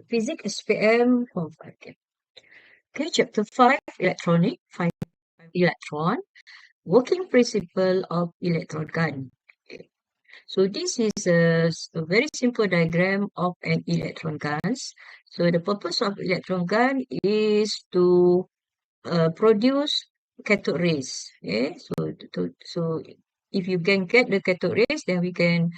Physics SPM Form 5. Okay, Chapter 5, Electronic, 5 electron, working principle of electron gun. Okay. So this is a very simple diagram of an electron gun. So the purpose of electron gun is to produce cathode rays. Okay, so if you can get the cathode rays, then we can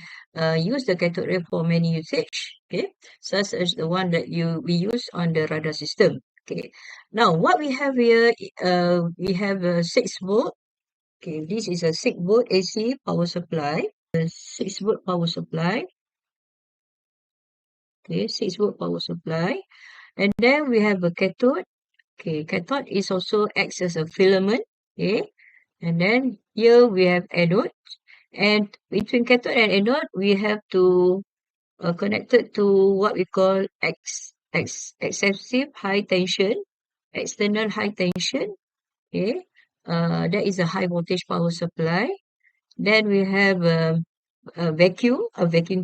use the cathode ray for many usage. Okay, such as the one that we use on the radar system. Okay, now what we have here, we have a 6 volt. Okay, this is a 6 volt AC power supply. A 6 volt power supply. Okay, 6 volt power supply, and then we have a cathode. Okay, cathode is also acts as a filament. Okay, and then here we have anode, and between cathode and anode, we have to connect it to what we call excessive high tension, external high tension. Okay, that is a high voltage power supply. Then we have a vacuum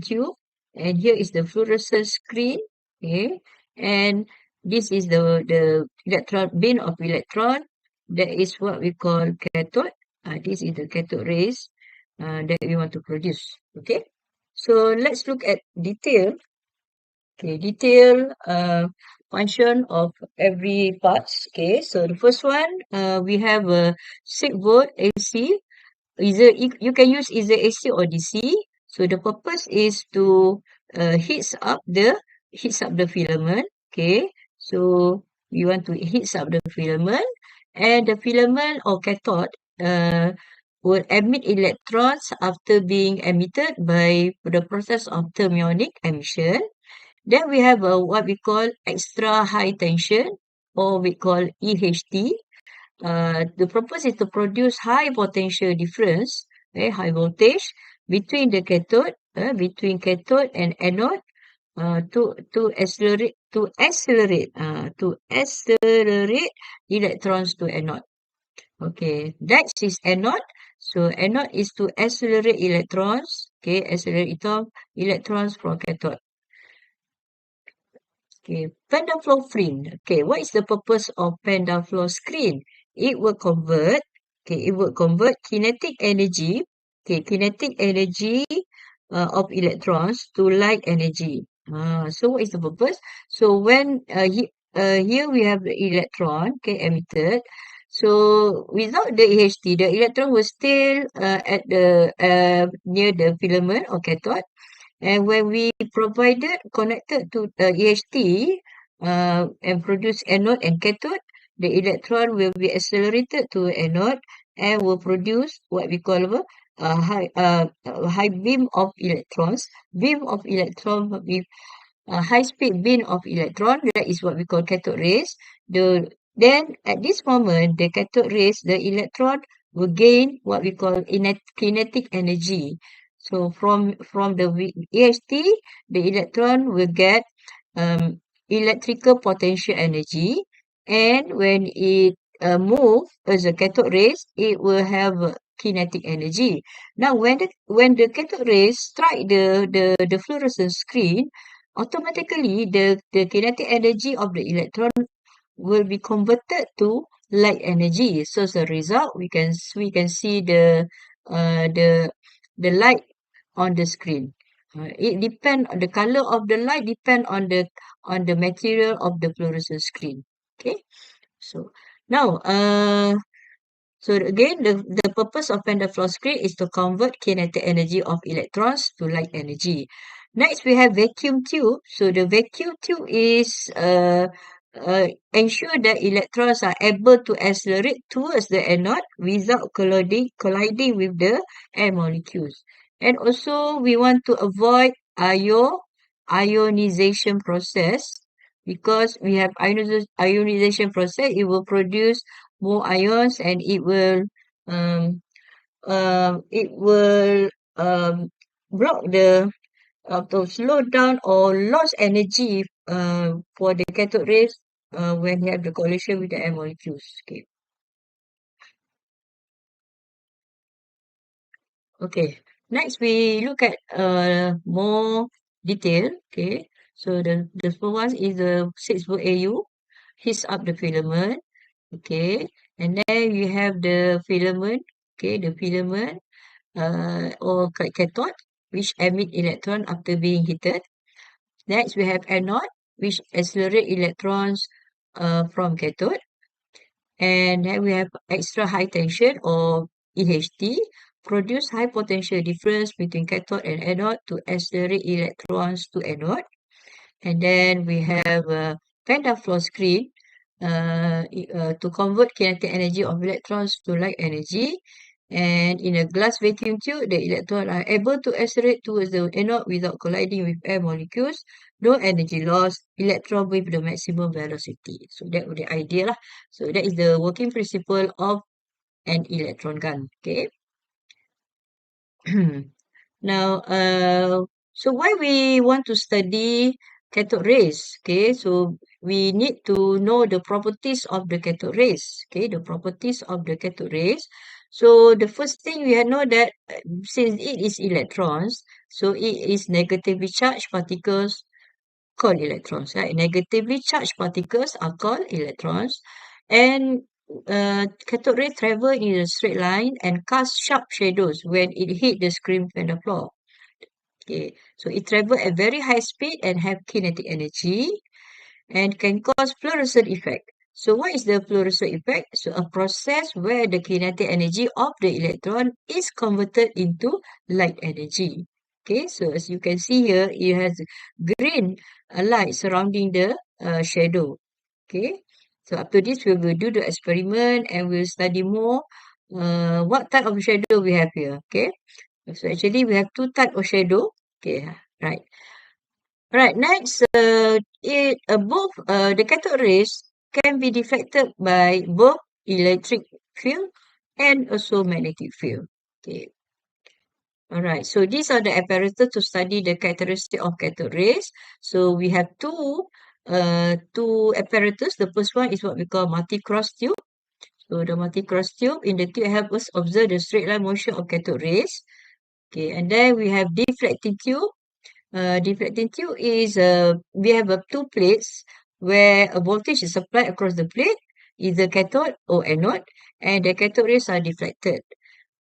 tube, and here is the fluorescent screen. Okay, and this is the electron bin of electron. That is what we call cathode. This is the cathode rays that we want to produce. Okay, so let's look at detail. Okay, detail function of every parts. Okay, so the first one, we have a 6 volt AC. Either you can use either AC or DC. So the purpose is to heats up the filament. Okay, so we want to heats up the filament, and the filament or cathode will emit electrons after being emitted by the process of thermionic emission. Then we have what we call extra high tension, or we call EHT. The purpose is to produce high potential difference, high voltage between cathode and anode, to accelerate electrons to anode. Okay, that is anode. So anode is to accelerate electrons. Okay, accelerate electrons from cathode. Okay, Panda-Flow screen. Okay, what is the purpose of Panda-Flow screen? It will convert kinetic energy, of electrons to light energy. So what is the purpose? So when here we have the electron, emitted. So without the EHT, the electron will still at the near the filament or cathode. And when we connected to the EHT and produce anode and cathode, the electron will be accelerated to anode and will produce what we call a high beam of electrons. Beam of electron with a high speed beam of electron. That is what we call cathode rays. Then at this moment, the cathode rays, the electron will gain what we call kinetic energy. So from the EHT, the electron will get electrical potential energy, and when it moves as a cathode rays, it will have kinetic energy. Now, when the cathode rays strike the fluorescent screen, automatically the kinetic energy of the electron will be converted to light energy. So as a result, we can see uh, the the light on the screen. It depend on the color of the light depend on the material of the fluorescent screen. Okay, so now so again, the purpose of Panda-Flow screen is to convert kinetic energy of electrons to light energy. Next, we have vacuum tube. So the vacuum tube is ensure that electrons are able to accelerate towards the anode without colliding with the air molecules. And also, we want to avoid ionization process, because we have ionization process. It will produce more ions, and um it will block the to slow down or lose energy for the cathode rays when you have the collision with the air molecules. Okay. Okay. Next we look at more detail. Okay. So the first one is the 6-volt AU, heats up the filament. Okay, and then we have the filament. Okay, the filament or cathode, which emit electron after being heated. Next, we have anode, which accelerate electrons from cathode. And then we have extra high tension or EHT, produce high potential difference between cathode and anode to accelerate electrons to anode. And then we have a pentafloor screen to convert kinetic energy of electrons to light energy. And in a glass vacuum tube, the electrons are able to accelerate towards the anode without colliding with air molecules. No energy loss, electron with the maximum velocity. So that was the idea lah. So that is the working principle of an electron gun. Okay. Now, so why we want to study cathode rays? Okay, so we need to know the properties of the cathode rays. Okay, the properties of the cathode rays. So the first thing we know that since it is electrons, so it is negatively charged particles called electrons, right? Negatively charged particles are called electrons, and cathode ray travel in a straight line and cast sharp shadows when it hit the screen and the floor. Okay, so it travel at very high speed and have kinetic energy and can cause fluorescent effect. So what is the fluorescent effect? So a process where the kinetic energy of the electron is converted into light energy. Okay, so as you can see here, it has green light surrounding the shadow. Okay, so after this, we will do the experiment and we'll study more what type of shadow we have here. Okay, so actually we have two type of shadow. Okay, right. Right, next, both the cathode rays can be deflected by both electric field and also magnetic field. Okay, all right. So these are the apparatus to study the characteristic of cathode rays. So we have two apparatus. The first one is what we call multi-cross tube. So the multi-cross tube in the tube help us observe the straight line motion of cathode rays. Okay, and then we have deflecting tube. Deflecting tube is we have two plates where a voltage is applied across the plate, either cathode or anode, and the cathode rays are deflected.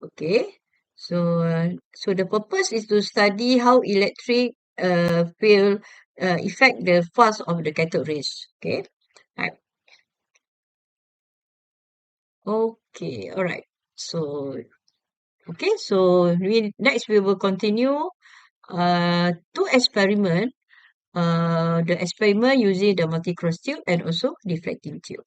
Okay, so the purpose is to study how electric field affect the force of the cathode rays. Okay, right. Okay, all right. So next we will continue two experiment the experiment using the multi-cross tube and also deflecting tube.